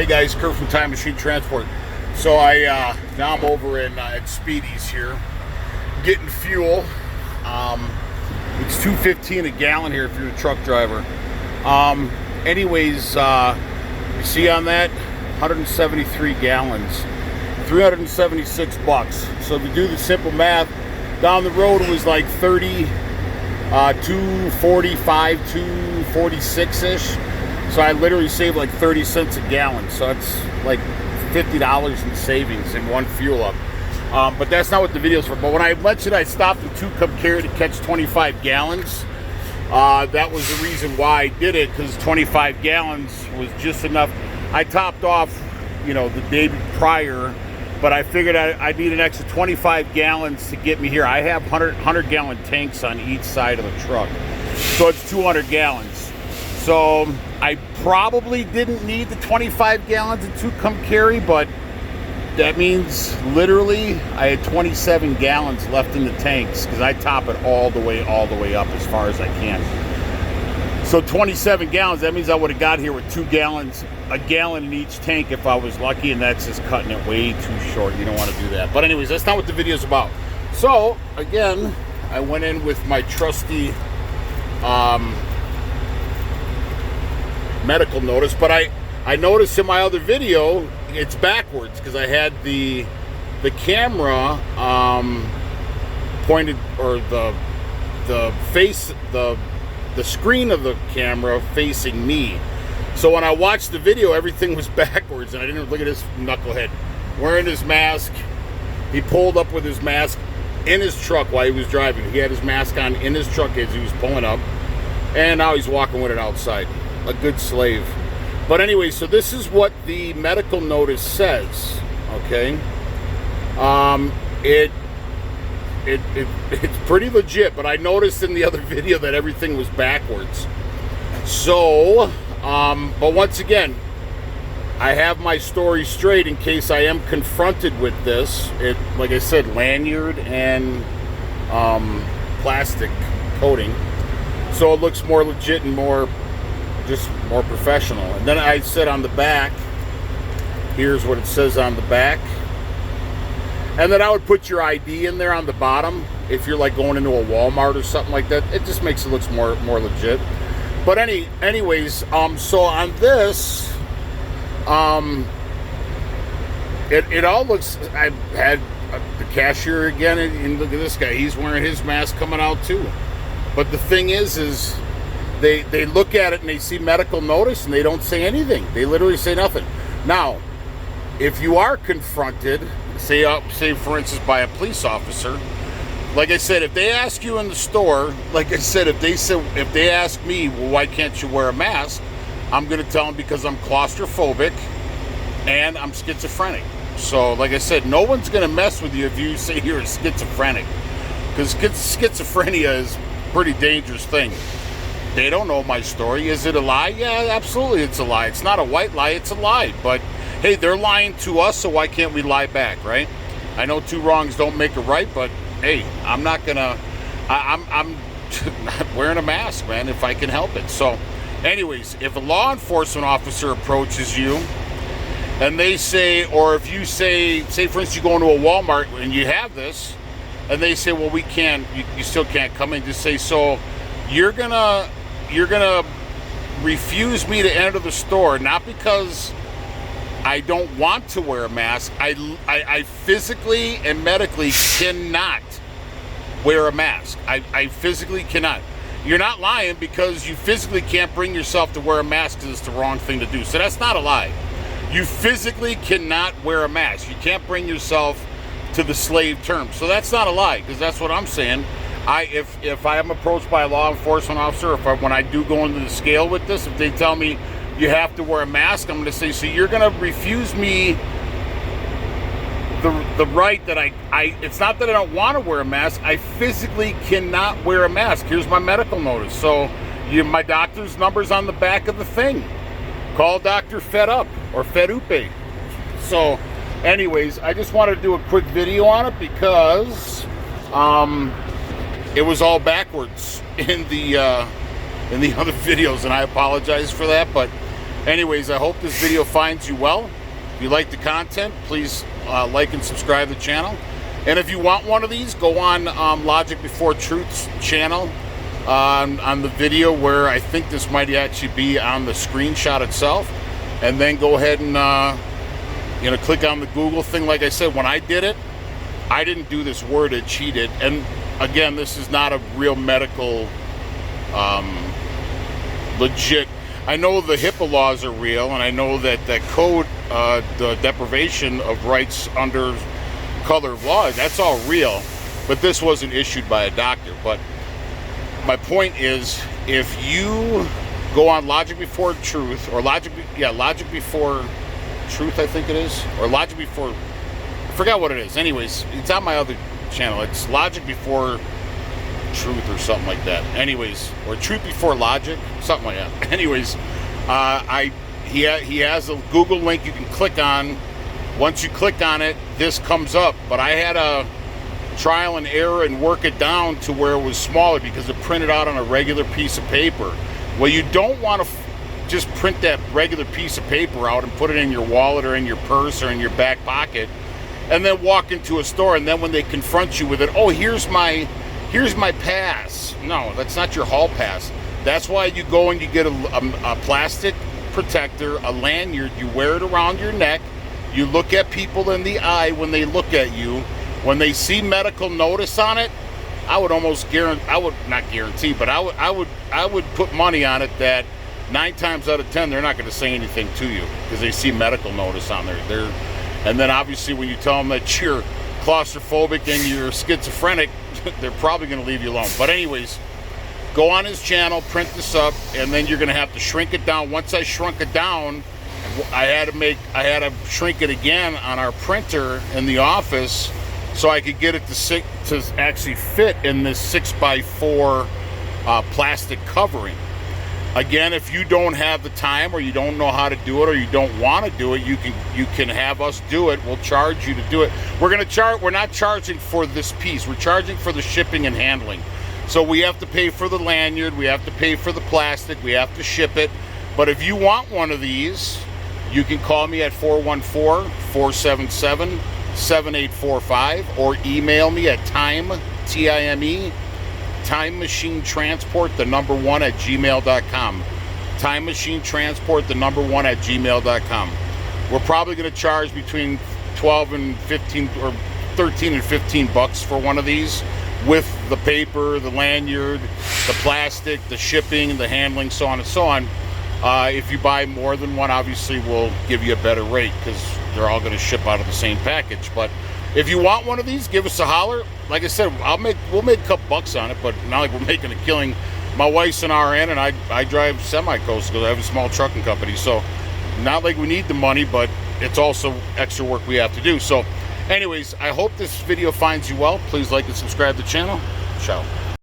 Hey guys, Kurt from Time Machine Transport. So now I'm over at Speedy's here, getting fuel. It's $2.15 a gallon here if you're a truck driver. Anyways, you see on that, 173 gallons, 376 bucks. So if you do the simple math, down the road it was like 245, 246-ish. So I literally saved like 30 cents a gallon. So that's like $50 in savings in one fuel up. But that's not what the video's for. But when I mentioned I stopped in Tucumcari to catch 25 gallons, that was the reason why I did it, because 25 gallons was just enough. I topped off, you know, the day prior, but I figured I need an extra 25 gallons to get me here. I have 100-gallon tanks on each side of the truck, so it's 200 gallons. So I probably didn't need the 25 gallons of Tucumcari, but that means literally I had 27 gallons left in the tanks, because I top it all the way up as far as I can. So 27 gallons, that means I would have got here with 2 gallons, a gallon in each tank if I was lucky, and that's just cutting it way too short. You don't want to do that. But anyways, that's not what the video's about. So again, I went in with my trusty medical notice, but I noticed in my other video it's backwards, because I had the camera pointed, or the screen of the camera facing me. So when I watched the video, everything was backwards, and I didn't look at this knucklehead wearing his mask. He pulled up with his mask in his truck while he was driving. He had his mask on in his truck as he was pulling up, and now he's walking with it outside. A good slave. But anyway, so this is what the medical notice says, okay? It's pretty legit, but I noticed in the other video that everything was backwards. So, but once again, I have my story straight in case I am confronted with this. It, like I said, lanyard and plastic coating. So it looks more legit and more professional. And then I said on the back, here's what it says on the back. And then I would put your ID in there on the bottom if you're like going into a Walmart or something like that. It just makes it look more legit. But anyways, so on this, it all looks. I had the cashier again, and look at this guy. He's wearing his mask coming out too. But the thing is they look at it and they see medical notice and they don't say anything. They literally say nothing. Now, if you are confronted, say for instance by a police officer, like I said, if they ask you in the store, like I said, if they ask me, well, why can't you wear a mask? I'm going to tell them because I'm claustrophobic and I'm schizophrenic. So, like I said, no one's going to mess with you if you say you're a schizophrenic, because schizophrenia is a pretty dangerous thing. They don't know my story. Is it a lie? Yeah, absolutely it's a lie. It's not a white lie, it's a lie. But hey, they're lying to us, so why can't we lie back, right? I know two wrongs don't make a right, but hey, I'm not not wearing a mask, man, if I can help it. So anyways, if a law enforcement officer approaches you and they say, or if you say for instance you go into a Walmart and you have this, and they say, well, we can't, you still can't come in, just say, so you're gonna refuse me to enter the store, not because I don't want to wear a mask. I physically and medically cannot wear a mask. I physically cannot. You're not lying, because you physically can't bring yourself to wear a mask because it's the wrong thing to do. So that's not a lie. You physically cannot wear a mask. You can't bring yourself to the slave term. So that's not a lie, because that's what I'm saying. If I am approached by a law enforcement officer, when I do go into the scale with this, if they tell me you have to wear a mask, I'm going to say, so you're going to refuse me the right that it's not that I don't want to wear a mask, I physically cannot wear a mask. Here's my medical notice. So my doctor's number's on the back of the thing. Call Dr. Fed Up or Fedupe. So anyways, I just wanted to do a quick video on it because it was all backwards in the other videos, and I apologize for that. But Anyways, I hope this video finds you well. If you like the content, please like and subscribe to the channel. And if you want one of these, go on Logic Before Truth's channel on the video where I think this might actually be on the screenshot itself. And then go ahead and click on the Google thing. Like I said, when I did it, I didn't do this word, it cheated. And again, this is not a real medical legit. I know the HIPAA laws are real, and I know that that code, the deprivation of rights under color of law, that's all real, but this wasn't issued by a doctor. But my point is, if you go on Logic Before Truth, or Logic Before Truth, I think it is, or Logic Before, I forgot what it is. Anyways, it's on my other channel. It's Logic Before Truth or something like that. Anyways, or Truth Before Logic, something like that. Anyways, he has a Google link you can click on. Once you click on it, this comes up. But I had a trial and error and work it down to where it was smaller because it printed out on a regular piece of paper. Well, you don't want to just print that regular piece of paper out and put it in your wallet or in your purse or in your back pocket and then walk into a store, and then when they confront you with it, oh, here's my pass. No, that's not your hall pass. That's why you go and you get a plastic protector, a lanyard, you wear it around your neck. You look at people in the eye when they look at you. When they see medical notice on it, I would almost guarantee, I would put money on it that 9 times out of 10 they're not going to say anything to you because they see medical notice on there. And then obviously when you tell them that you're claustrophobic and you're schizophrenic, they're probably going to leave you alone. But anyways, go on his channel, print this up, and then you're going to have to shrink it down. Once I shrunk it down, I had to shrink it again on our printer in the office so I could get it to actually fit in this 6x4 plastic covering. Again, if you don't have the time, or you don't know how to do it, or you don't want to do it, you can have us do it. We'll charge you to do it. We're not charging for this piece. We're charging for the shipping and handling. So we have to pay for the lanyard, we have to pay for the plastic, we have to ship it. But if you want one of these, you can call me at 414-477-7845, or email me at timemachinetransport, the number 1 at gmail.com. timemachinetransport, the number 1 at gmail.com. We're probably going to charge between 12 and 15 or 13 and 15 bucks for one of these, with the paper, the lanyard, the plastic, the shipping, the handling, so on and so on. If you buy more than one, obviously we'll give you a better rate because they're all going to ship out of the same package. But if you want one of these, give us a holler. Like I said, we'll make a couple bucks on it, but not like we're making a killing. My wife's an RN, and I drive semi-coast because I have a small trucking company. So not like we need the money, but it's also extra work we have to do. So anyways, I hope this video finds you well. Please like and subscribe to the channel. Ciao.